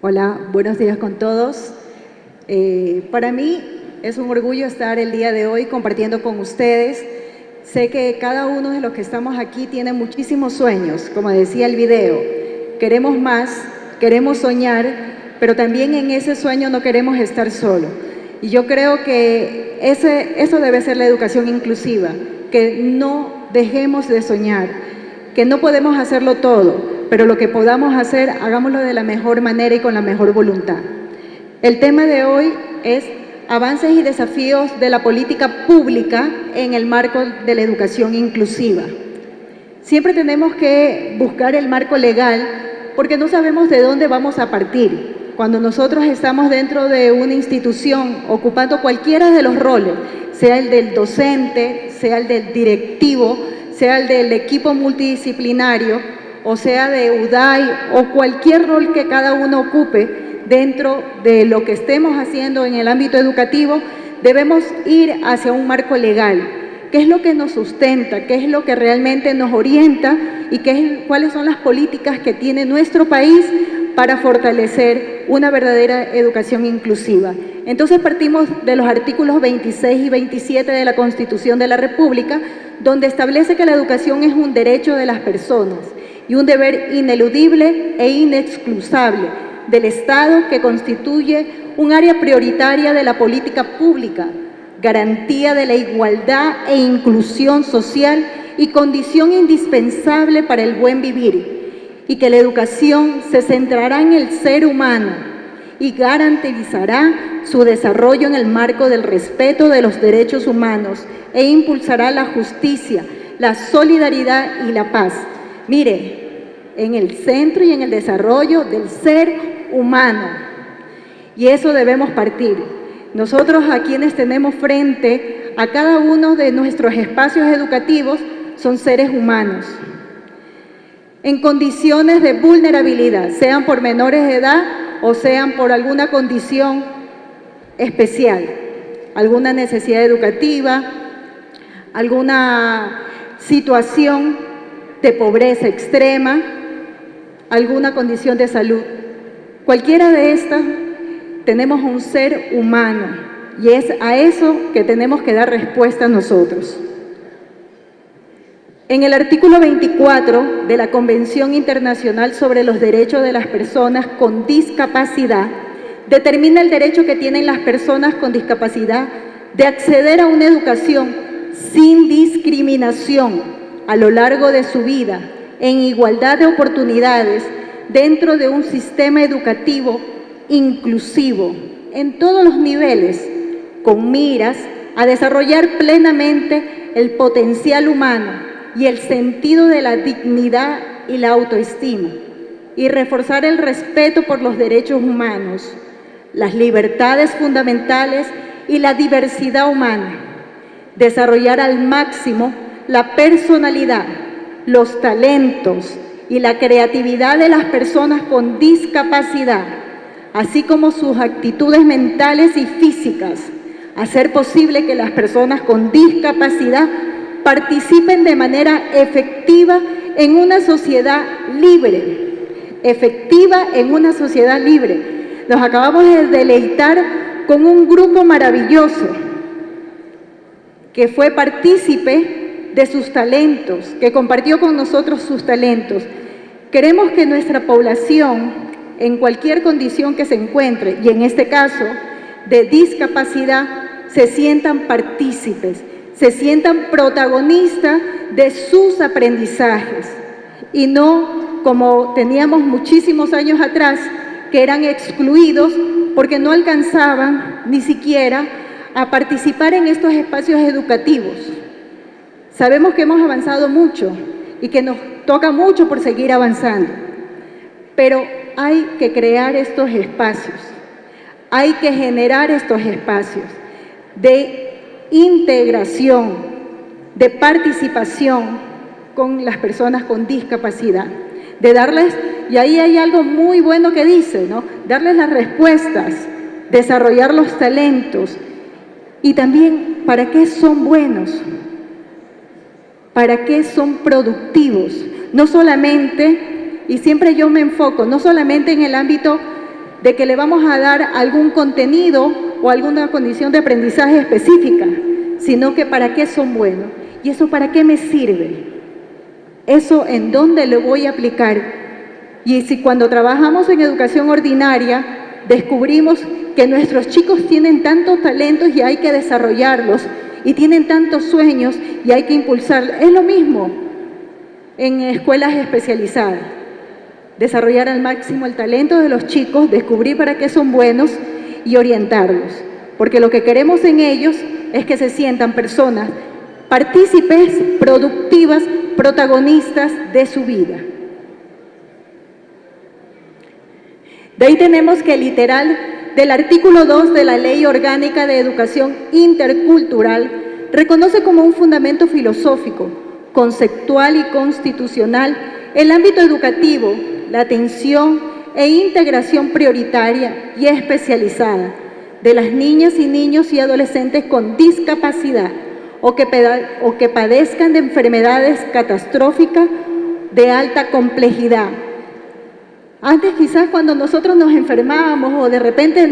Hola, buenos días con todos. Para mí es un orgullo estar el día de hoy compartiendo con ustedes. Sé que cada uno de los que estamos aquí tiene muchísimos sueños, como decía el video. Queremos más, queremos soñar, pero también en ese sueño no queremos estar solos. Y yo creo que eso debe ser la educación inclusiva, que no dejemos de soñar, que no podemos hacerlo todo, pero lo que podamos hacer, hagámoslo de la mejor manera y con la mejor voluntad. El tema de hoy es avances y desafíos de la política pública en el marco de la educación inclusiva. Siempre tenemos que buscar el marco legal porque no sabemos de dónde vamos a partir. Cuando nosotros estamos dentro de una institución ocupando cualquiera de los roles, sea el del docente, sea el del directivo, sea el del equipo multidisciplinario, o sea de UDAI o cualquier rol que cada uno ocupe dentro de lo que estemos haciendo en el ámbito educativo, debemos ir hacia un marco legal. ¿Qué es lo que nos sustenta? ¿Qué es lo que realmente nos orienta? ¿Y cuáles son las políticas que tiene nuestro país para fortalecer una verdadera educación inclusiva? Entonces partimos de los artículos 26 y 27 de la Constitución de la República, donde establece que la educación es un derecho de las personas y un deber ineludible e inexcusable del Estado que constituye un área prioritaria de la política pública, garantía de la igualdad e inclusión social y condición indispensable para el buen vivir, y que la educación se centrará en el ser humano y garantizará su desarrollo en el marco del respeto de los derechos humanos e impulsará la justicia, la solidaridad y la paz. Mire, en el centro y en el desarrollo del ser humano. Y eso debemos partir. Nosotros a quienes tenemos frente a cada uno de nuestros espacios educativos son seres humanos, en condiciones de vulnerabilidad, sean por menores de edad o sean por alguna condición especial, alguna necesidad educativa, alguna situación de pobreza extrema, alguna condición de salud. Cualquiera de estas, tenemos un ser humano y es a eso que tenemos que dar respuesta nosotros. En el artículo 24 de la Convención Internacional sobre los Derechos de las Personas con Discapacidad, determina el derecho que tienen las personas con discapacidad de acceder a una educación sin discriminación a lo largo de su vida, en igualdad de oportunidades, dentro de un sistema educativo inclusivo, en todos los niveles, con miras a desarrollar plenamente el potencial humano y el sentido de la dignidad y la autoestima, y reforzar el respeto por los derechos humanos, las libertades fundamentales y la diversidad humana, desarrollar al máximo la personalidad, los talentos y la creatividad de las personas con discapacidad, así como sus actitudes mentales y físicas, hacer posible que las personas con discapacidad participen de manera efectiva en una sociedad libre, Nos acabamos de deleitar con un grupo maravilloso que fue partícipe de sus talentos, que compartió con nosotros sus talentos. Queremos que nuestra población, en cualquier condición que se encuentre, y en este caso de discapacidad, se sientan partícipes, se sientan protagonistas de sus aprendizajes y no como teníamos muchísimos años atrás, que eran excluidos porque no alcanzaban ni siquiera a participar en estos espacios educativos. Sabemos que hemos avanzado mucho y que nos toca mucho por seguir avanzando, pero hay que crear estos espacios, hay que generar estos espacios de integración, de participación con las personas con discapacidad, de darles, y ahí hay algo muy bueno que dice, ¿no? Darles las respuestas, desarrollar los talentos y también para qué son buenos, para qué son productivos, no solamente, y siempre yo me enfoco, no solamente en el ámbito de que le vamos a dar algún contenido o alguna condición de aprendizaje específica, sino que para qué son buenos. ¿Y eso para qué me sirve? ¿Eso en dónde lo voy a aplicar? Y si cuando trabajamos en educación ordinaria descubrimos que nuestros chicos tienen tantos talentos y hay que desarrollarlos, y tienen tantos sueños y hay que impulsarlos, es lo mismo en escuelas especializadas. Desarrollar al máximo el talento de los chicos, descubrir para qué son buenos y orientarlos. Porque lo que queremos en ellos es que se sientan personas partícipes, productivas, protagonistas de su vida. De ahí tenemos que literal del artículo 2 de la Ley Orgánica de Educación Intercultural reconoce como un fundamento filosófico, conceptual y constitucional el ámbito educativo, la atención e integración prioritaria y especializada de las niñas y niños y adolescentes con discapacidad o que padezcan de enfermedades catastróficas de alta complejidad. Antes quizás cuando nosotros nos enfermábamos o de repente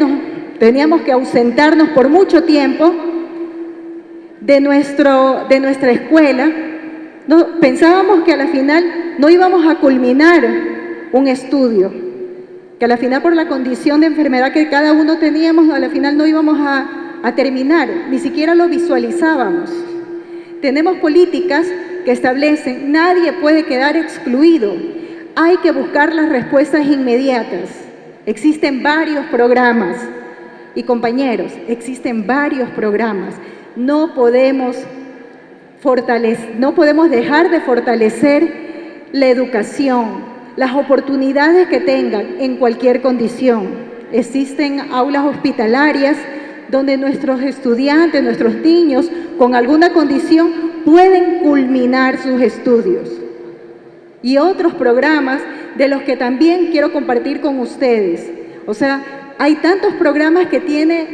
teníamos que ausentarnos por mucho tiempo de nuestra escuela, pensábamos que a la final no íbamos a culminar un estudio, que a la final por la condición de enfermedad que cada uno teníamos, a la final no íbamos a terminar, ni siquiera lo visualizábamos. Tenemos políticas que establecen, nadie puede quedar excluido, hay que buscar las respuestas inmediatas. Existen varios programas, y compañeros, existen varios programas. No podemos dejar de fortalecer la educación, las oportunidades que tengan en cualquier condición. Existen aulas hospitalarias donde nuestros estudiantes, nuestros niños con alguna condición pueden culminar sus estudios. Y otros programas de los que también quiero compartir con ustedes. O sea, hay tantos programas que tiene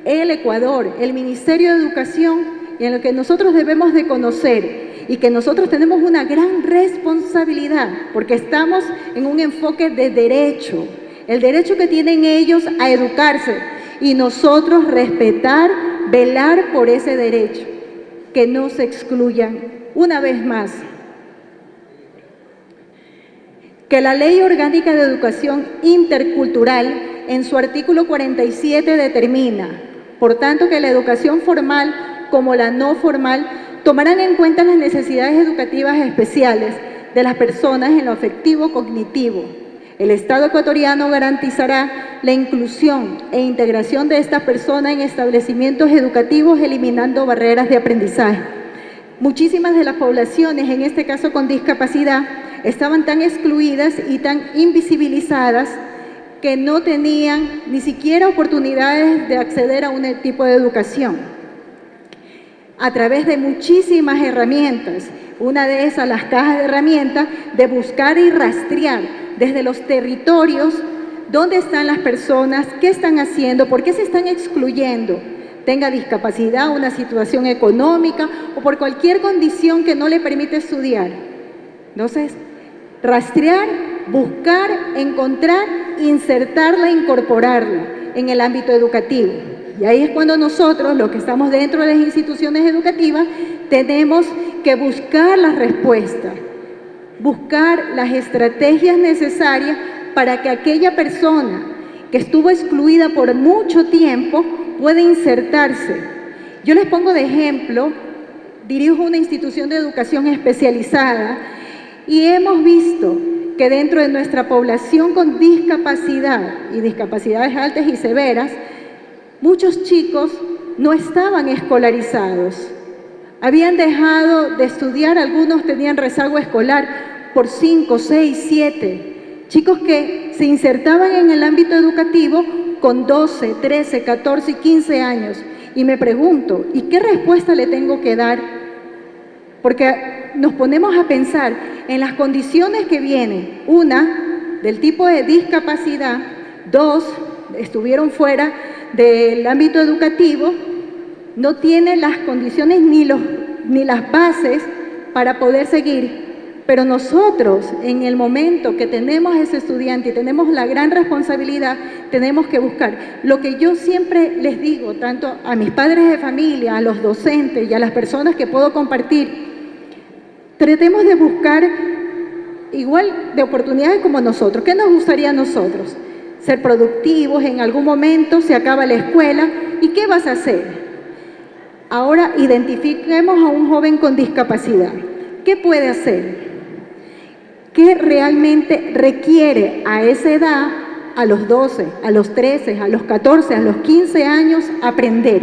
el Ecuador, el Ministerio de Educación, y en lo que nosotros debemos de conocer y que nosotros tenemos una gran responsabilidad, porque estamos en un enfoque de derecho, el derecho que tienen ellos a educarse, y nosotros respetar, velar por ese derecho, que no se excluyan una vez más. Que la Ley Orgánica de Educación Intercultural, en su artículo 47, determina, por tanto, que la educación formal como la no formal tomarán en cuenta las necesidades educativas especiales de las personas en lo afectivo-cognitivo. El Estado ecuatoriano garantizará la inclusión e integración de estas personas en establecimientos educativos, eliminando barreras de aprendizaje. Muchísimas de las poblaciones, en este caso con discapacidad, estaban tan excluidas y tan invisibilizadas que no tenían ni siquiera oportunidades de acceder a un tipo de educación. A través de muchísimas herramientas, una de esas, las cajas de herramientas, de buscar y rastrear desde los territorios dónde están las personas, qué están haciendo, por qué se están excluyendo, tenga discapacidad, una situación económica o por cualquier condición que no le permite estudiar. Entonces, rastrear, buscar, encontrar, insertarla, incorporarla en el ámbito educativo. Y ahí es cuando nosotros, los que estamos dentro de las instituciones educativas, tenemos que buscar las respuestas, buscar las estrategias necesarias para que aquella persona que estuvo excluida por mucho tiempo pueda insertarse. Yo les pongo de ejemplo, dirijo una institución de educación especializada y hemos visto que dentro de nuestra población con discapacidad y discapacidades altas y severas, muchos chicos no estaban escolarizados. Habían dejado de estudiar, algunos tenían rezago escolar por 5, 6, 7. Chicos que se insertaban en el ámbito educativo con 12, 13, 14 y 15 años. Y me pregunto, ¿y qué respuesta le tengo que dar? Porque nos ponemos a pensar en las condiciones que vienen. Una, del tipo de discapacidad. Dos, estuvieron fuera del ámbito educativo, no tienen las condiciones ni las bases para poder seguir. Pero nosotros, en el momento que tenemos ese estudiante y tenemos la gran responsabilidad, tenemos que buscar. Lo que yo siempre les digo, tanto a mis padres de familia, a los docentes y a las personas que puedo compartir, tratemos de buscar igual de oportunidades como nosotros. ¿Qué nos gustaría a nosotros? Ser productivos, en algún momento se acaba la escuela, ¿y qué vas a hacer? Ahora identifiquemos a un joven con discapacidad. ¿Qué puede hacer? ¿Qué realmente requiere a esa edad, a los 12, a los 13, a los 14, a los 15 años, aprender?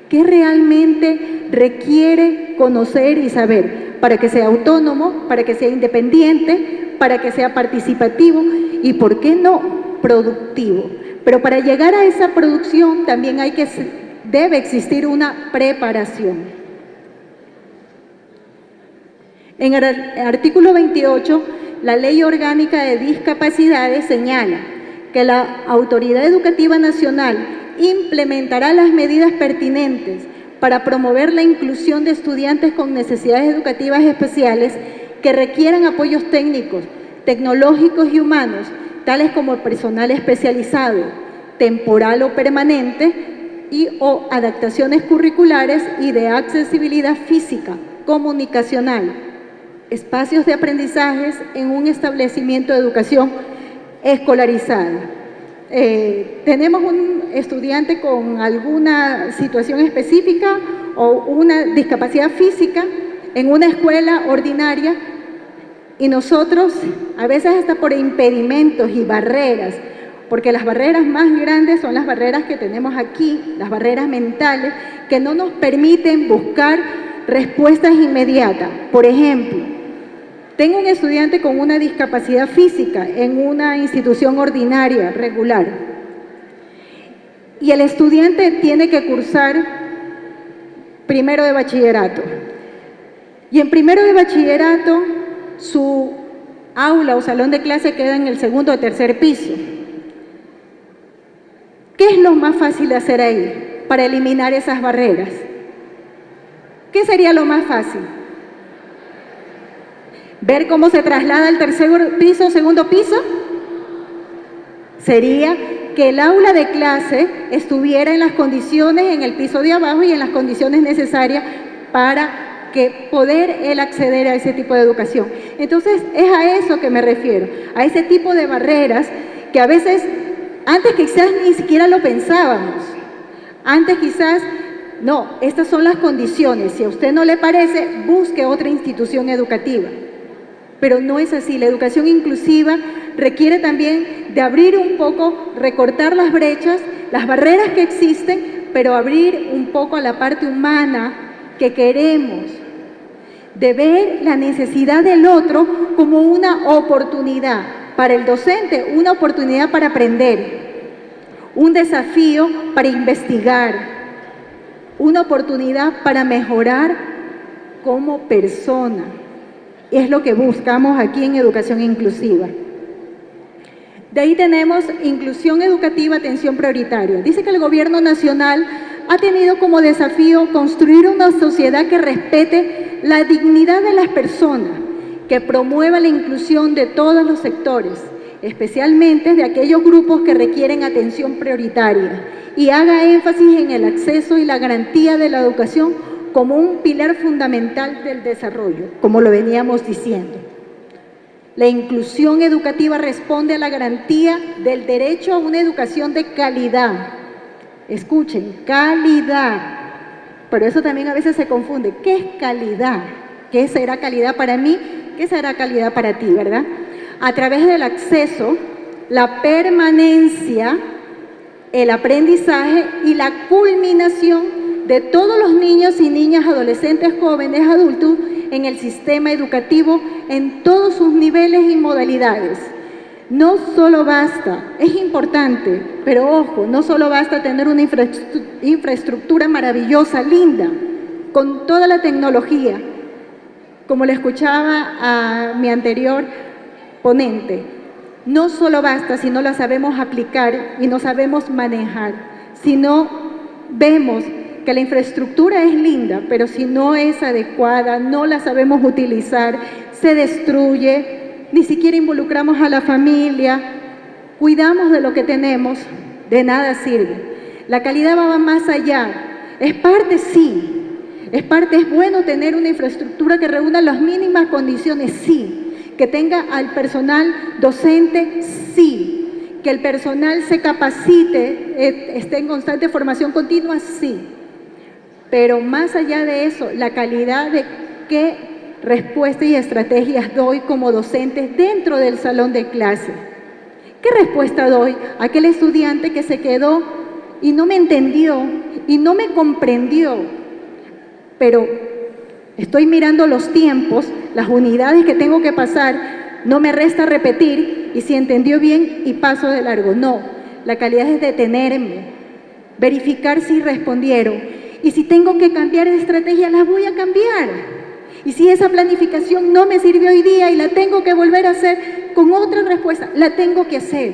¿Qué realmente requiere conocer y saber para que sea autónomo, para que sea independiente, para que sea participativo y, ¿por qué no, productivo? Pero para llegar a esa producción también debe existir una preparación. En el artículo 28, la Ley Orgánica de Discapacidades señala que la Autoridad Educativa Nacional implementará las medidas pertinentes para promover la inclusión de estudiantes con necesidades educativas especiales que requieran apoyos técnicos, tecnológicos y humanos, tales como personal especializado, temporal o permanente, o adaptaciones curriculares y de accesibilidad física, comunicacional, espacios de aprendizajes en un establecimiento de educación escolarizada. Tenemos un estudiante con alguna situación específica o una discapacidad física en una escuela ordinaria y nosotros, a veces hasta por impedimentos y barreras, porque las barreras más grandes son las barreras que tenemos aquí, las barreras mentales, que no nos permiten buscar respuestas inmediatas. Por ejemplo, tengo un estudiante con una discapacidad física en una institución ordinaria, regular, y el estudiante tiene que cursar primero de bachillerato. Y en primero de bachillerato, su aula o salón de clase queda en el segundo o tercer piso. ¿Qué es lo más fácil de hacer ahí para eliminar esas barreras? ¿Qué sería lo más fácil? ¿Ver cómo se traslada el tercer piso, segundo piso? Sería que el aula de clase estuviera en las condiciones en el piso de abajo y en las condiciones necesarias para que poder él acceder a ese tipo de educación. Entonces, es a eso que me refiero, a ese tipo de barreras que a veces, antes quizás ni siquiera lo pensábamos, antes quizás, no, estas son las condiciones, si a usted no le parece, busque otra institución educativa. Pero no es así. La educación inclusiva requiere también de abrir un poco, recortar las brechas, las barreras que existen, pero abrir un poco a la parte humana que queremos, de ver la necesidad del otro como una oportunidad para el docente, una oportunidad para aprender, un desafío para investigar, una oportunidad para mejorar como persona. Es lo que buscamos aquí en Educación Inclusiva. De ahí tenemos inclusión educativa, atención prioritaria. Dice que el gobierno nacional ha tenido como desafío construir una sociedad que respete la dignidad de las personas, que promueva la inclusión de todos los sectores, especialmente de aquellos grupos que requieren atención prioritaria, y haga énfasis en el acceso y la garantía de la educación como un pilar fundamental del desarrollo, como lo veníamos diciendo. La inclusión educativa responde a la garantía del derecho a una educación de calidad. Escuchen, calidad. Pero eso también a veces se confunde. ¿Qué es calidad? ¿Qué será calidad para mí? ¿Qué será calidad para ti, verdad? A través del acceso, la permanencia, el aprendizaje y la culminación de todos los niños y niñas, adolescentes, jóvenes, adultos en el sistema educativo en todos sus niveles y modalidades. No solo basta, es importante, pero ojo, no solo basta tener una infraestructura maravillosa, linda, con toda la tecnología, como le escuchaba a mi anterior ponente. No solo basta si no la sabemos aplicar y no sabemos manejar, si no vemos que la infraestructura es linda, pero si no es adecuada, no la sabemos utilizar, se destruye, ni siquiera involucramos a la familia, cuidamos de lo que tenemos, de nada sirve. La calidad va más allá. Es parte, sí. Es parte, es bueno tener una infraestructura que reúna las mínimas condiciones, sí. Que tenga al personal docente, sí. Que el personal se capacite, esté en constante formación continua, sí. Pero más allá de eso, la calidad de qué respuestas y estrategias doy como docente dentro del salón de clase. ¿Qué respuesta doy a aquel estudiante que se quedó y no me entendió y no me comprendió? Pero estoy mirando los tiempos, las unidades que tengo que pasar, no me resta repetir y si entendió bien y paso de largo. No, la calidad es detenerme, verificar si respondieron y si tengo que cambiar de estrategia, las voy a cambiar. Y si esa planificación no me sirvió hoy día y la tengo que volver a hacer con otra respuesta, la tengo que hacer.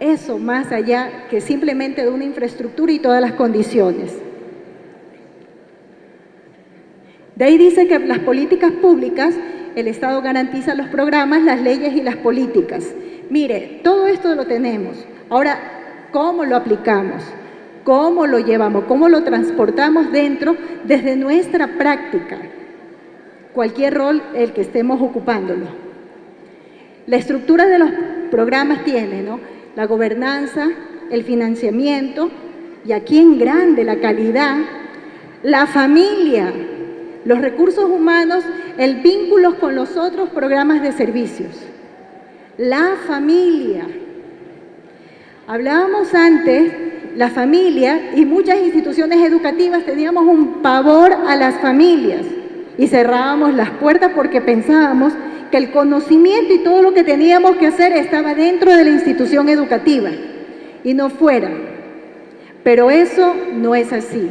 Eso más allá que simplemente de una infraestructura y todas las condiciones. De ahí dice que las políticas públicas, el Estado garantiza los programas, las leyes y las políticas. Mire, todo esto lo tenemos. Ahora, ¿cómo lo aplicamos? ¿Cómo lo llevamos? ¿Cómo lo transportamos dentro desde nuestra práctica? Cualquier rol el que estemos ocupándolo. La estructura de los programas tiene, ¿no?, la gobernanza, el financiamiento y aquí en grande la calidad, la familia, los recursos humanos, el vínculo con los otros programas de servicios. La familia. Hablábamos antes, la familia y muchas instituciones educativas teníamos un pavor a las familias y cerrábamos las puertas porque pensábamos que el conocimiento y todo lo que teníamos que hacer estaba dentro de la institución educativa y no fuera. Pero eso no es así.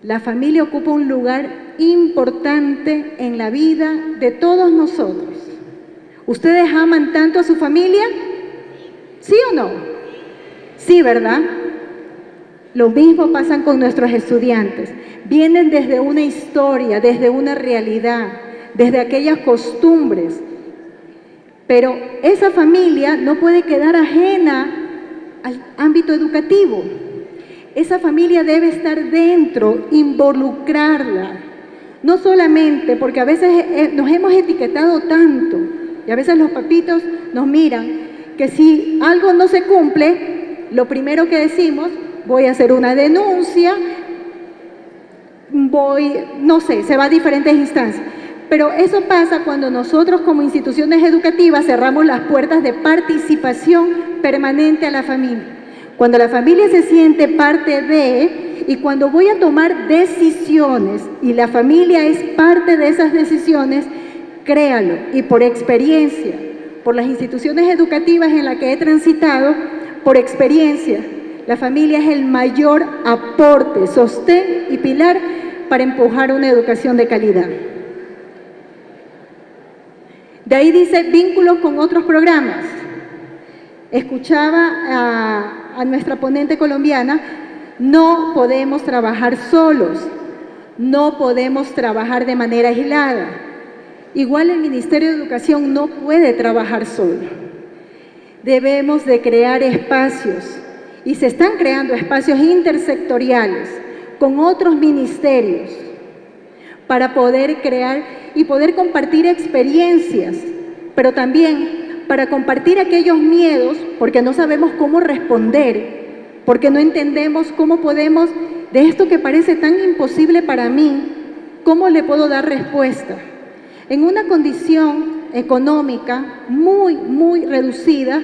La familia ocupa un lugar importante en la vida de todos nosotros. ¿Ustedes aman tanto a su familia? ¿Sí o no? Sí, ¿verdad? Lo mismo pasa con nuestros estudiantes. Vienen desde una historia, desde una realidad, desde aquellas costumbres. Pero esa familia no puede quedar ajena al ámbito educativo. Esa familia debe estar dentro, involucrarla. No solamente, porque a veces nos hemos etiquetado tanto, y a veces los papitos nos miran, que si algo no se cumple, lo primero que decimos, voy a hacer una denuncia, no sé, se va a diferentes instancias. Pero eso pasa cuando nosotros como instituciones educativas cerramos las puertas de participación permanente a la familia. Cuando la familia se siente parte de, y cuando voy a tomar decisiones, y la familia es parte de esas decisiones, créalo, y por experiencia, por las instituciones educativas en las que he transitado, por experiencia, la familia es el mayor aporte, sostén y pilar para empujar una educación de calidad. De ahí dice vínculos con otros programas. Escuchaba a nuestra ponente colombiana, no podemos trabajar solos, no podemos trabajar de manera aislada. Igual el Ministerio de Educación no puede trabajar solo. Debemos de crear espacios, y se están creando espacios intersectoriales con otros ministerios para poder crear y poder compartir experiencias, pero también para compartir aquellos miedos, porque no sabemos cómo responder, porque no entendemos cómo podemos, de esto que parece tan imposible para mí, ¿cómo le puedo dar respuesta? En una condición económica muy reducida,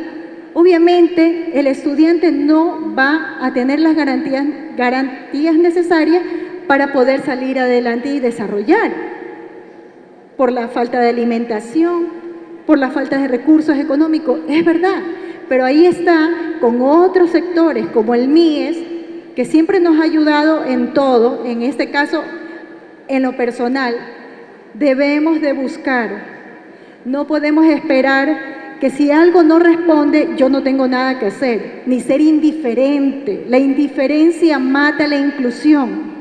obviamente el estudiante no va a tener las garantías necesarias para poder salir adelante y desarrollar, por la falta de alimentación, por la falta de recursos económicos, es verdad, pero ahí está con otros sectores como el MIES, que siempre nos ha ayudado en todo, en este caso en lo personal. Debemos de buscar, no podemos esperar que si algo no responde, yo no tengo nada que hacer, ni ser indiferente. La indiferencia mata la inclusión.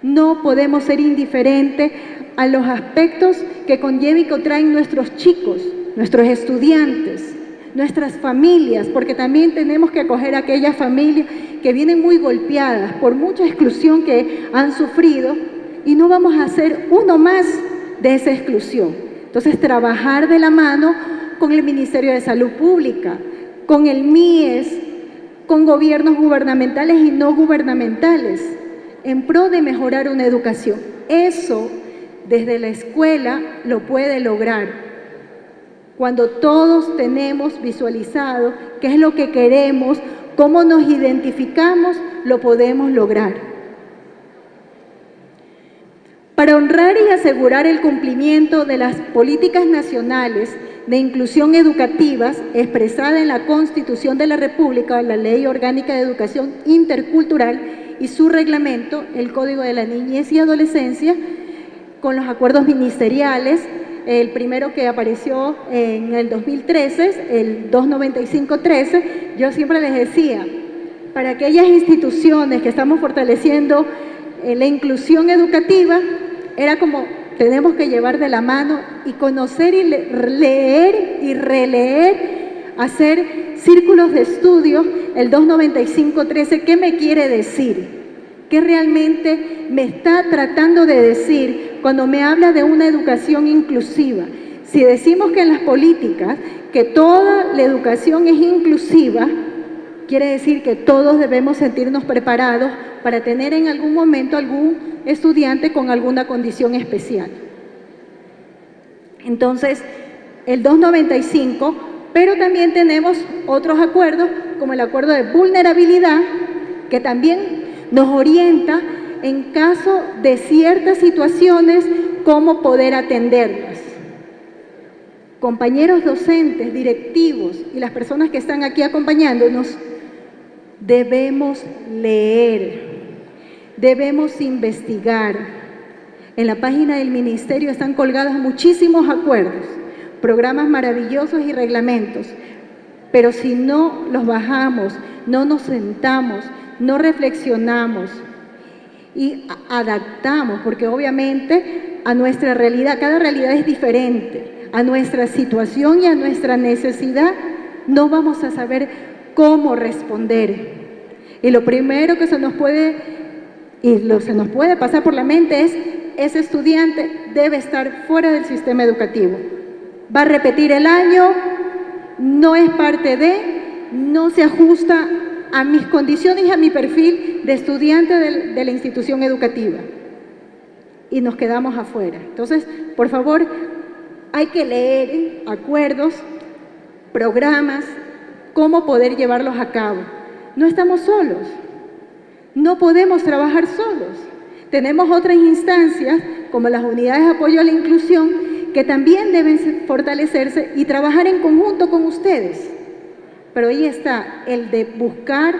No podemos ser indiferentes a los aspectos que conlleva y que traen nuestros chicos, nuestros estudiantes, nuestras familias, porque también tenemos que acoger a aquellas familias que vienen muy golpeadas por mucha exclusión que han sufrido y no vamos a ser uno más de esa exclusión. Entonces, trabajar de la mano con el Ministerio de Salud Pública, con el MIES, con gobiernos gubernamentales y no gubernamentales, en pro de mejorar una educación. Eso, desde la escuela, lo puede lograr. Cuando todos tenemos visualizado qué es lo que queremos, cómo nos identificamos, lo podemos lograr. Para honrar y asegurar el cumplimiento de las políticas nacionales de inclusión educativas expresada en la Constitución de la República, la Ley Orgánica de Educación Intercultural y su reglamento, el Código de la Niñez y Adolescencia, con los acuerdos ministeriales, el primero que apareció en el 2013, el 295-13, yo siempre les decía, para aquellas instituciones que estamos fortaleciendo la inclusión educativa, era como tenemos que llevar de la mano y conocer y leer y releer, hacer círculos de estudio, el 295-13, ¿qué me quiere decir? ¿Qué realmente me está tratando de decir cuando me habla de una educación inclusiva? Si decimos que en las políticas que toda la educación es inclusiva, quiere decir que todos debemos sentirnos preparados para tener en algún momento algún estudiante con alguna condición especial. Entonces, el 295, pero también tenemos otros acuerdos, como el acuerdo de vulnerabilidad, que también nos orienta en caso de ciertas situaciones cómo poder atenderlas. Compañeros docentes, directivos y las personas que están aquí acompañándonos, debemos leer, debemos investigar. En la página del Ministerio están colgados muchísimos acuerdos, programas maravillosos y reglamentos, pero si no los bajamos, no nos sentamos, no reflexionamos y adaptamos, porque obviamente a nuestra realidad, cada realidad es diferente, a nuestra situación y a nuestra necesidad, no vamos a saber cómo responder. Y lo primero que se nos puede pasar por la mente es, ese estudiante debe estar fuera del sistema educativo. Va a repetir el año, no es parte de, no se ajusta a mis condiciones y a mi perfil de estudiante de la institución educativa. Y nos quedamos afuera. Entonces, por favor, hay que leer acuerdos, programas, cómo poder llevarlos a cabo. No estamos solos, no podemos trabajar solos. Tenemos otras instancias, como las unidades de apoyo a la inclusión, que también deben fortalecerse y trabajar en conjunto con ustedes. Pero ahí está el de buscar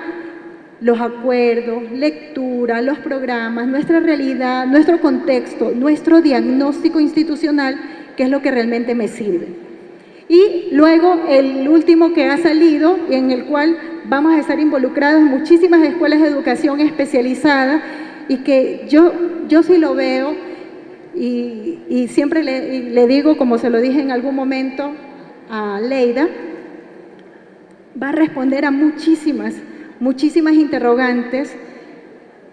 los acuerdos, lectura, los programas, nuestra realidad, nuestro contexto, nuestro diagnóstico institucional, que es lo que realmente me sirve. Y luego el último que ha salido, en el cual vamos a estar involucrados muchísimas escuelas de educación especializada, y que yo sí lo veo, y siempre le digo, como se lo dije en algún momento a Leida, va a responder a muchísimas interrogantes,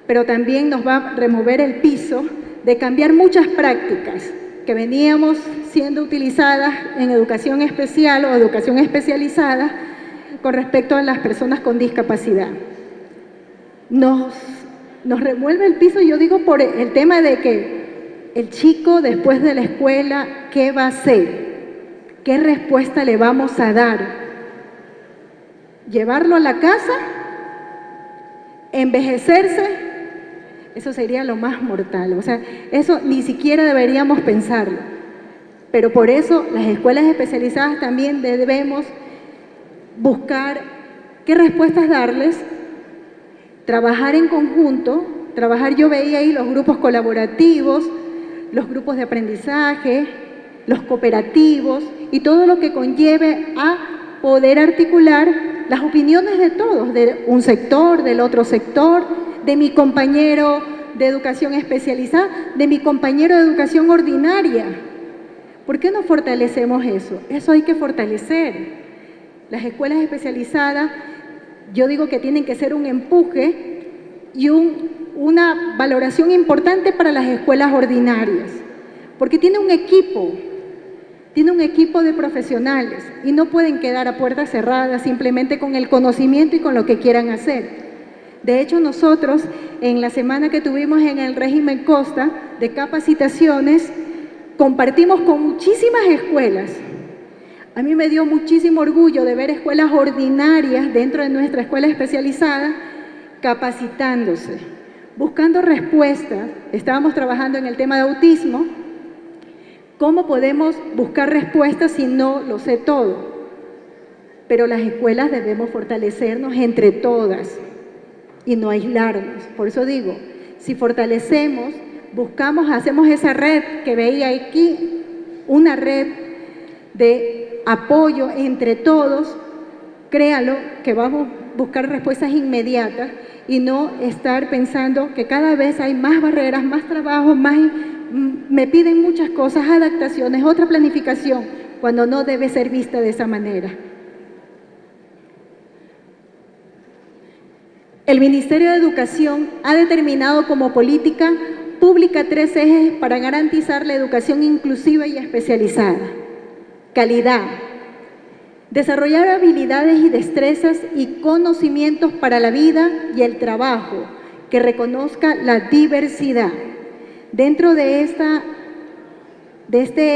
pero también nos va a remover el piso de cambiar muchas prácticas que veníamos siendo utilizadas en educación especial o educación especializada con respecto a las personas con discapacidad. Nos remueve el piso, yo digo, por el tema de que el chico después de la escuela, ¿qué va a hacer? ¿Qué respuesta le vamos a dar? ¿Llevarlo a la casa? ¿Envejecerse? Eso sería lo más mortal. O sea, eso ni siquiera deberíamos pensarlo. Pero por eso las escuelas especializadas también debemos buscar qué respuestas darles, trabajar en conjunto, yo veía ahí los grupos colaborativos, los grupos de aprendizaje, los cooperativos y todo lo que conlleve a poder articular las opiniones de todos, de un sector, del otro sector, de mi compañero de educación especializada, de mi compañero de educación ordinaria. ¿Por qué no fortalecemos eso? Eso hay que fortalecer. Las escuelas especializadas, yo digo que tienen que ser un empuje y una valoración importante para las escuelas ordinarias, porque tiene un equipo de profesionales y no pueden quedar a puertas cerradas simplemente con el conocimiento y con lo que quieran hacer. De hecho, nosotros en la semana que tuvimos en el régimen Costa de capacitaciones, compartimos con muchísimas escuelas. A mí me dio muchísimo orgullo de ver escuelas ordinarias dentro de nuestra escuela especializada capacitándose, buscando respuestas. Estábamos trabajando en el tema de autismo. ¿Cómo podemos buscar respuestas si no lo sé todo? Pero las escuelas debemos fortalecernos entre todas y no aislarnos. Por eso digo, si fortalecemos, buscamos, hacemos esa red que veía aquí, una red de apoyo entre todos, créalo que vamos a buscar respuestas inmediatas y no estar pensando que cada vez hay más barreras, más trabajo, me piden muchas cosas, adaptaciones, otra planificación, cuando no debe ser vista de esa manera. El Ministerio de Educación ha determinado como política pública 3 ejes para garantizar la educación inclusiva y especializada. Calidad. Desarrollar habilidades y destrezas y conocimientos para la vida y el trabajo que reconozca la diversidad. Dentro de este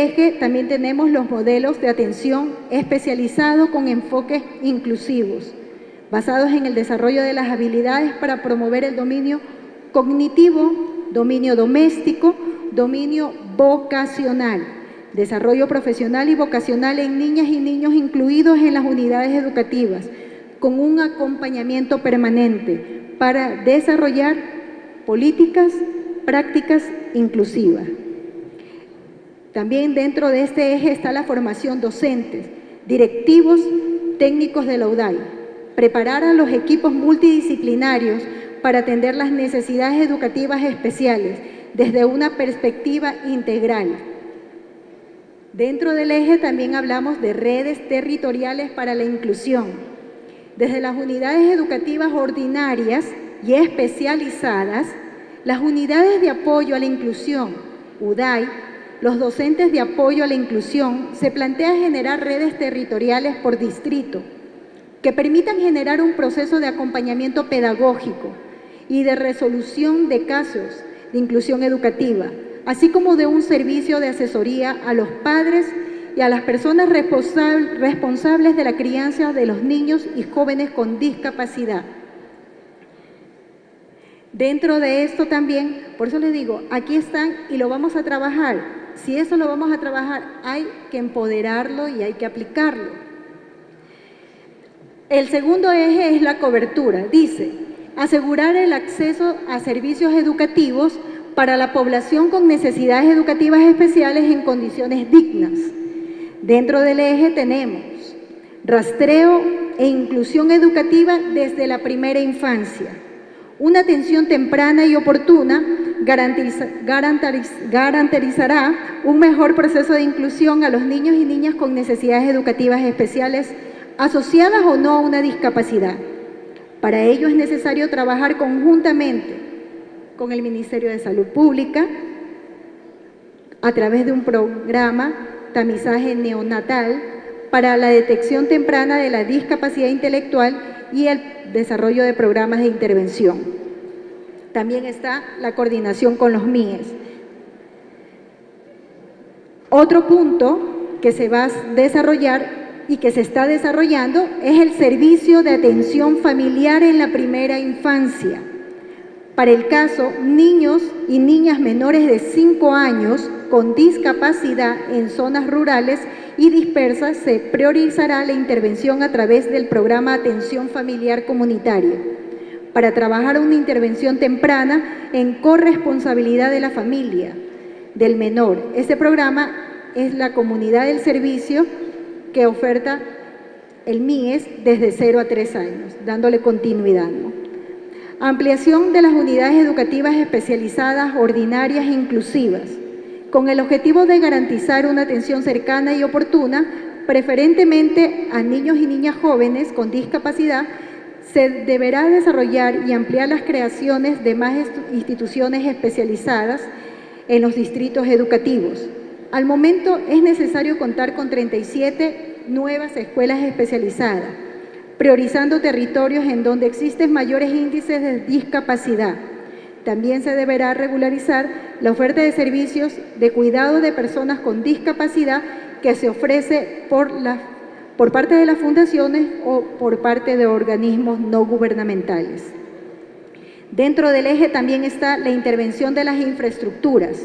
eje también tenemos los modelos de atención especializado con enfoques inclusivos, basados en el desarrollo de las habilidades para promover el dominio cognitivo, dominio doméstico, dominio vocacional, desarrollo profesional y vocacional en niñas y niños incluidos en las unidades educativas, con un acompañamiento permanente para desarrollar políticas, prácticas inclusivas. También dentro de este eje está la formación docentes, directivos, técnicos de la UDAI, preparar a los equipos multidisciplinarios para atender las necesidades educativas especiales desde una perspectiva integral. Dentro del eje también hablamos de redes territoriales para la inclusión. Desde las unidades educativas ordinarias y especializadas, las unidades de apoyo a la inclusión, UDAI, los docentes de apoyo a la inclusión, se plantea generar redes territoriales por distrito que permitan generar un proceso de acompañamiento pedagógico y de resolución de casos de inclusión educativa, así como de un servicio de asesoría a los padres y a las personas responsables de la crianza de los niños y jóvenes con discapacidad. Dentro de esto también, por eso les digo, aquí están y lo vamos a trabajar. Si eso lo vamos a trabajar, hay que empoderarlo y hay que aplicarlo. El segundo eje es la cobertura. Dice, asegurar el acceso a servicios educativos para la población con necesidades educativas especiales en condiciones dignas. Dentro del eje tenemos rastreo e inclusión educativa desde la primera infancia. Una atención temprana y oportuna garantizará un mejor proceso de inclusión a los niños y niñas con necesidades educativas especiales asociadas o no a una discapacidad. Para ello es necesario trabajar conjuntamente con el Ministerio de Salud Pública a través de un programa tamizaje neonatal para la detección temprana de la discapacidad intelectual y el desarrollo de programas de intervención. También está la coordinación con los MIES. Otro punto que se va a desarrollar y que se está desarrollando es el servicio de atención familiar en la primera infancia. Para el caso, niños y niñas menores de 5 años con discapacidad en zonas rurales y dispersas, se priorizará la intervención a través del programa Atención Familiar Comunitaria, para trabajar una intervención temprana en corresponsabilidad de la familia, del menor. Este programa es la comunidad del servicio que oferta el MIES desde 0 a 3 años, dándole continuidad, ¿no? Ampliación de las unidades educativas especializadas, ordinarias e inclusivas, con el objetivo de garantizar una atención cercana y oportuna, preferentemente a niños y niñas jóvenes con discapacidad. Se deberá desarrollar y ampliar las creaciones de más instituciones especializadas en los distritos educativos. Al momento es necesario contar con 37 nuevas escuelas especializadas, priorizando territorios en donde existen mayores índices de discapacidad. También se deberá regularizar la oferta de servicios de cuidado de personas con discapacidad que se ofrece por parte de las fundaciones o por parte de organismos no gubernamentales. Dentro del eje también está la intervención de las infraestructuras,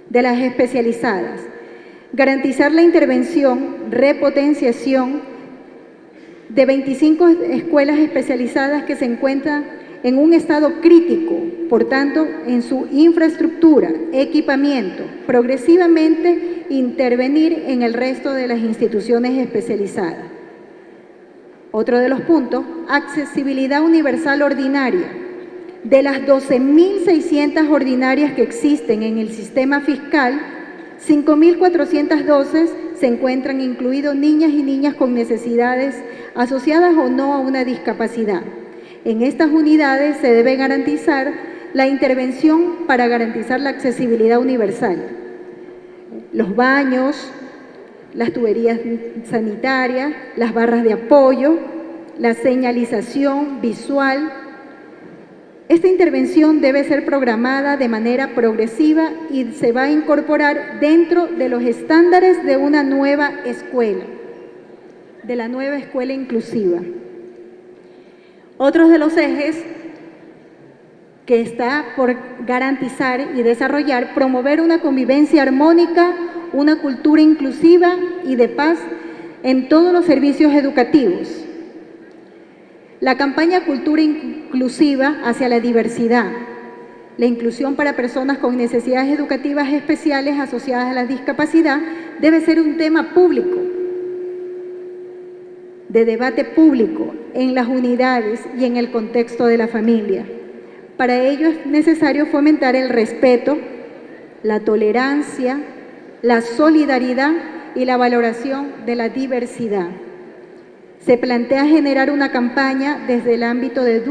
de las especializadas. Garantizar la intervención, repotenciación de 25 escuelas especializadas que se encuentran en un estado crítico, por tanto, en su infraestructura, equipamiento, progresivamente intervenir en el resto de las instituciones especializadas. Otro de los puntos, accesibilidad universal ordinaria. De las 12.600 ordinarias que existen en el sistema fiscal, 5.412 se encuentran incluidos niñas y niñas con necesidades asociadas o no a una discapacidad. En estas unidades se debe garantizar la intervención para garantizar la accesibilidad universal. Los baños, las tuberías sanitarias, las barras de apoyo, la señalización visual. Esta intervención debe ser programada de manera progresiva y se va a incorporar dentro de los estándares de una nueva escuela, de la nueva escuela inclusiva. Otros de los ejes que está por garantizar y desarrollar, promover una convivencia armónica, una cultura inclusiva y de paz en todos los servicios educativos. La campaña Cultura Inclusiva hacia la diversidad, la inclusión para personas con necesidades educativas especiales asociadas a la discapacidad, debe ser un tema público, de debate público en las unidades y en el contexto de la familia. Para ello es necesario fomentar el respeto, la tolerancia, la solidaridad y la valoración de la diversidad. Se plantea generar una campaña desde el ámbito de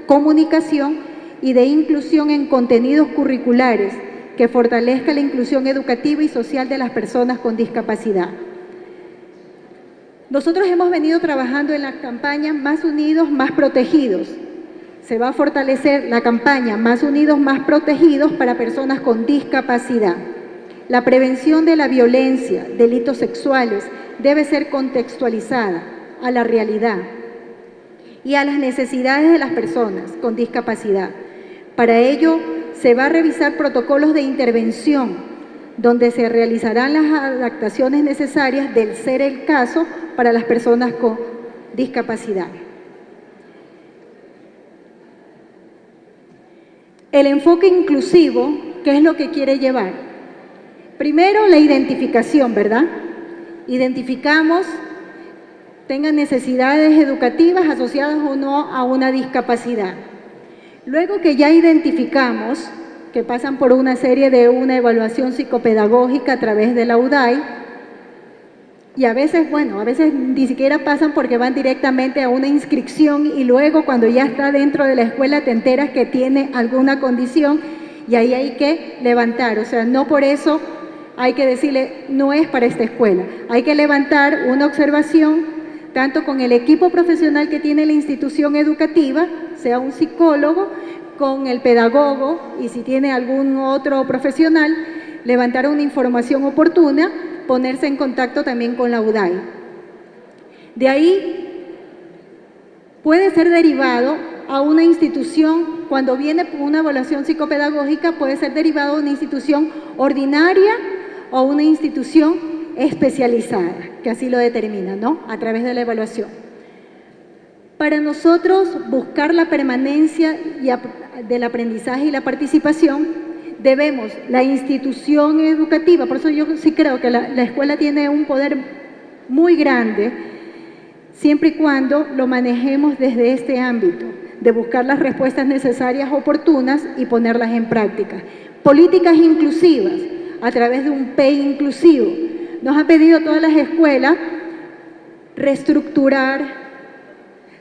comunicación y de inclusión en contenidos curriculares que fortalezca la inclusión educativa y social de las personas con discapacidad. Nosotros hemos venido trabajando en la campaña Más Unidos, Más Protegidos. Se va a fortalecer la campaña Más Unidos, Más Protegidos para personas con discapacidad. La prevención de la violencia, delitos sexuales, debe ser contextualizada a la realidad y a las necesidades de las personas con discapacidad. Para ello, se va a revisar protocolos de intervención, donde se realizarán las adaptaciones necesarias del ser el caso para las personas con discapacidad. El enfoque inclusivo, ¿qué es lo que quiere llevar? Primero, la identificación, ¿verdad? Identificamos, tengan necesidades educativas asociadas o no a una discapacidad. Luego que ya identificamos, que pasan por una serie de una evaluación psicopedagógica a través de la UDAI, y a veces ni siquiera pasan porque van directamente a una inscripción y luego cuando ya está dentro de la escuela te enteras que tiene alguna condición y ahí hay que levantar, o sea, no por eso hay que decirle no es para esta escuela, hay que levantar una observación tanto con el equipo profesional que tiene la institución educativa, sea un psicólogo, con el pedagogo y si tiene algún otro profesional, levantar una información oportuna, ponerse en contacto también con la UDAI. De ahí puede ser derivado a una institución, cuando viene una evaluación psicopedagógica, puede ser derivado a una institución ordinaria o una institución especializada, que así lo determina, ¿no? A través de la evaluación. Para nosotros, buscar la permanencia del aprendizaje y la participación, debemos, la institución educativa, por eso yo sí creo que la escuela tiene un poder muy grande, siempre y cuando lo manejemos desde este ámbito, de buscar las respuestas necesarias, oportunas y ponerlas en práctica. Políticas inclusivas a través de un PEI inclusivo. Nos han pedido todas las escuelas reestructurar,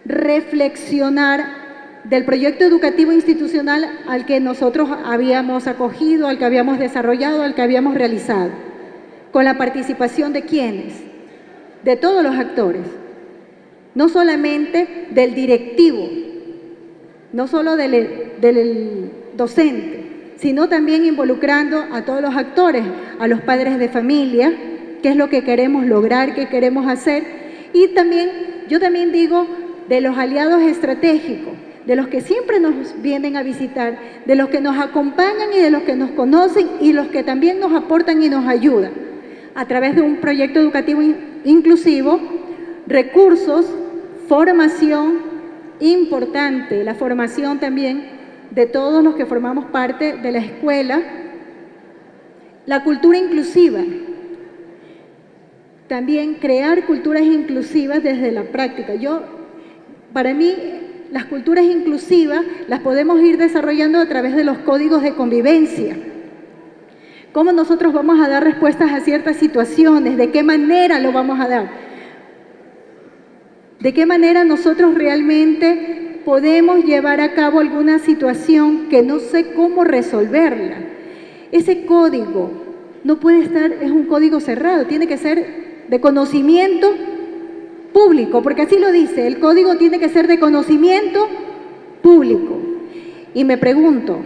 reflexionar del proyecto educativo institucional al que nosotros habíamos acogido, al que habíamos desarrollado, al que habíamos realizado, con la participación de ¿quiénes? De todos los actores, no solamente del directivo, no solo del docente, sino también involucrando a todos los actores, a los padres de familia, qué es lo que queremos lograr, qué queremos hacer, y también, yo también digo, de los aliados estratégicos, de los que siempre nos vienen a visitar, de los que nos acompañan y de los que nos conocen y los que también nos aportan y nos ayudan a través de un proyecto educativo inclusivo, recursos, formación importante, la formación también de todos los que formamos parte de la escuela, la cultura inclusiva, también crear culturas inclusivas desde la práctica. Para mí, las culturas inclusivas las podemos ir desarrollando a través de los códigos de convivencia. ¿Cómo nosotros vamos a dar respuestas a ciertas situaciones? ¿De qué manera lo vamos a dar? ¿De qué manera nosotros realmente podemos llevar a cabo alguna situación que no sé cómo resolverla? Ese código no puede estar, es un código cerrado, tiene que ser de conocimiento público, porque así lo dice, el código tiene que ser de conocimiento público. Y me pregunto,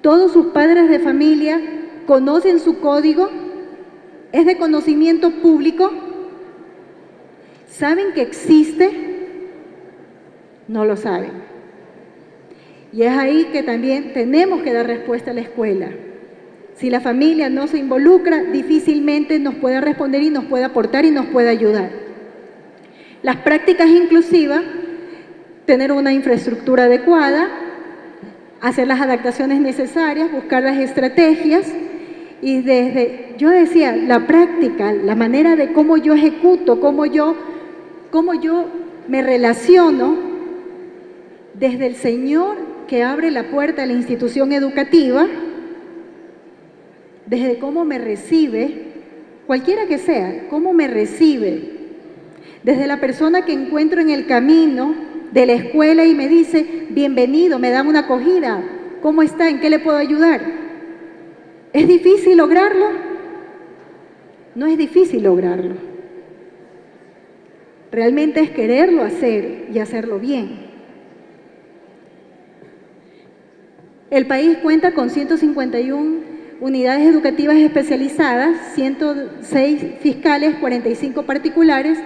¿todos sus padres de familia conocen su código? ¿Es de conocimiento público? ¿Saben que existe? No lo saben. Y es ahí que también tenemos que dar respuesta a la escuela. Si la familia no se involucra, difícilmente nos puede responder y nos puede aportar y nos puede ayudar. Las prácticas inclusivas, tener una infraestructura adecuada, hacer las adaptaciones necesarias, buscar las estrategias y yo decía, la práctica, la manera de cómo yo ejecuto, cómo yo me relaciono desde el Señor que abre la puerta a la institución educativa, desde cómo me recibe, cualquiera que sea, cómo me recibe, desde la persona que encuentro en el camino de la escuela y me dice, bienvenido, me da una acogida, ¿cómo está? ¿En qué le puedo ayudar? ¿Es difícil lograrlo? No es difícil lograrlo. Realmente es quererlo hacer y hacerlo bien. El país cuenta con 151 unidades educativas especializadas, 106 fiscales, 45 particulares.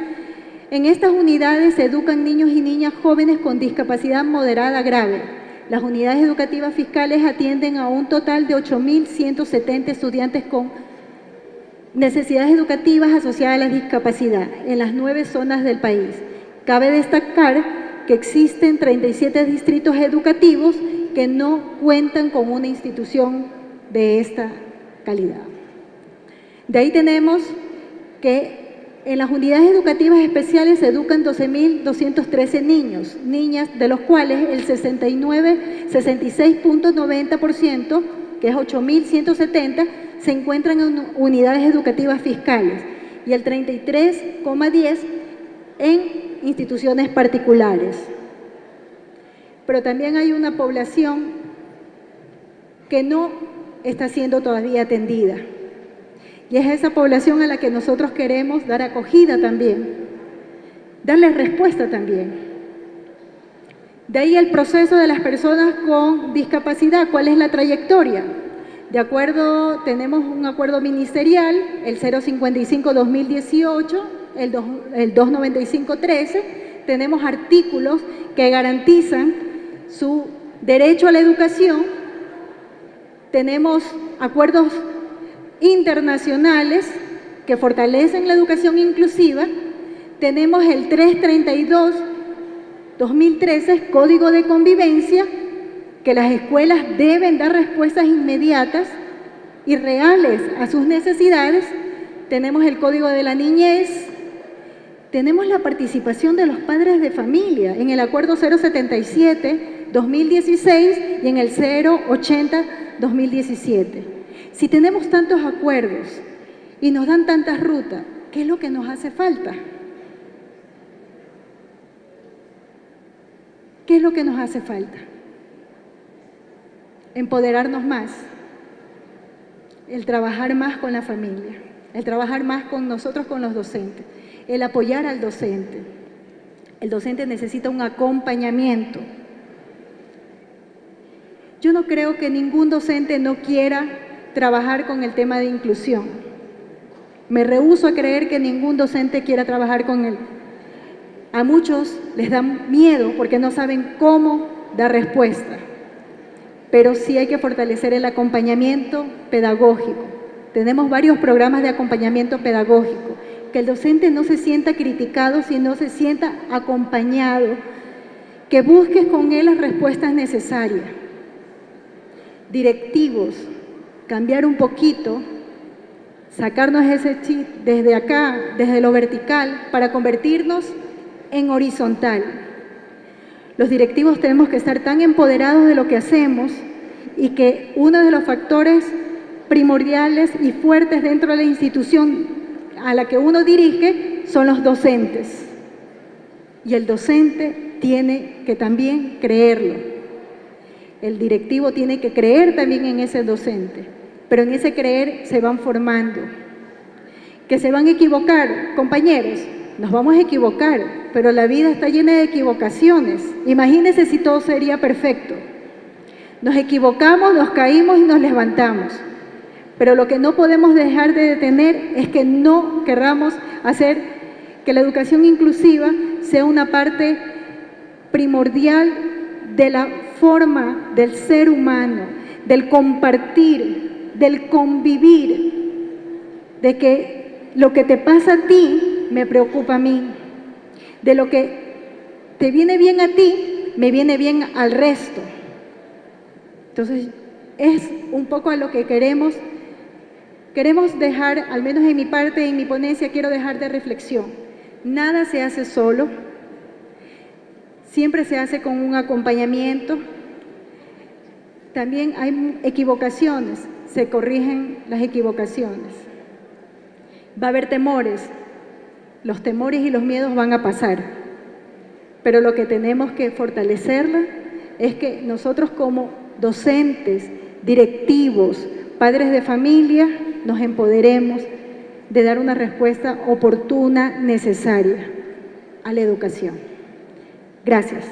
En estas unidades se educan niños y niñas jóvenes con discapacidad moderada grave. Las unidades educativas fiscales atienden a un total de 8.170 estudiantes con necesidades educativas asociadas a la discapacidad en las 9 zonas del país. Cabe destacar que existen 37 distritos educativos que no cuentan con una institución de esta calidad. De ahí tenemos que en las unidades educativas especiales se educan 12.213 niños, niñas, de los cuales el 66.90%, que es 8.170, se encuentran en unidades educativas fiscales y el 33,10% en instituciones particulares. Pero también hay una población que no está siendo todavía atendida. Y es esa población a la que nosotros queremos dar acogida también, darles respuesta también. De ahí el proceso de las personas con discapacidad, ¿cuál es la trayectoria? De acuerdo, tenemos un acuerdo ministerial, el 055-2018, el 295-13, tenemos artículos que garantizan su derecho a la educación, tenemos acuerdos internacionales que fortalecen la educación inclusiva, tenemos el 332-2013, Código de Convivencia, que las escuelas deben dar respuestas inmediatas y reales a sus necesidades, tenemos el Código de la Niñez, Tenemos la participación de los padres de familia en el Acuerdo 077-2016 y en el 080-2017. Si tenemos tantos acuerdos y nos dan tantas rutas, ¿qué es lo que nos hace falta? ¿Qué es lo que nos hace falta? Empoderarnos más, el trabajar más con la familia, el trabajar más con nosotros, con los docentes, el apoyar al docente. El docente necesita un acompañamiento. Yo no creo que ningún docente no quiera trabajar con el tema de inclusión. Me rehúso a creer que ningún docente quiera trabajar con él. A muchos les da miedo porque no saben cómo dar respuesta. Pero sí hay que fortalecer el acompañamiento pedagógico. Tenemos varios programas de acompañamiento pedagógico, que el docente no se sienta criticado, sino se sienta acompañado, que busques con él las respuestas necesarias. Directivos, cambiar un poquito, sacarnos ese chip desde acá, desde lo vertical, para convertirnos en horizontal. Los directivos tenemos que estar tan empoderados de lo que hacemos y que uno de los factores primordiales y fuertes dentro de la institución a la que uno dirige son los docentes. Y el docente tiene que también creerlo. El directivo tiene que creer también en ese docente, pero en ese creer se van formando. Que se van a equivocar, compañeros, nos vamos a equivocar, pero la vida está llena de equivocaciones. Imagínense si todo sería perfecto. Nos equivocamos, nos caímos y nos levantamos. Pero lo que no podemos dejar de detener es que no querramos hacer que la educación inclusiva sea una parte primordial de la forma del ser humano, del compartir, del convivir, de que lo que te pasa a ti me preocupa a mí, de lo que te viene bien a ti me viene bien al resto. Entonces, es un poco a lo que queremos dejar, al menos en mi parte, en mi ponencia, quiero dejar de reflexión. Nada se hace solo, siempre se hace con un acompañamiento. También hay equivocaciones, se corrigen las equivocaciones. Va a haber temores, los temores y los miedos van a pasar, pero lo que tenemos que fortalecerla es que nosotros como docentes, directivos, padres de familia, nos empoderemos de dar una respuesta oportuna, necesaria a la educación. Gracias.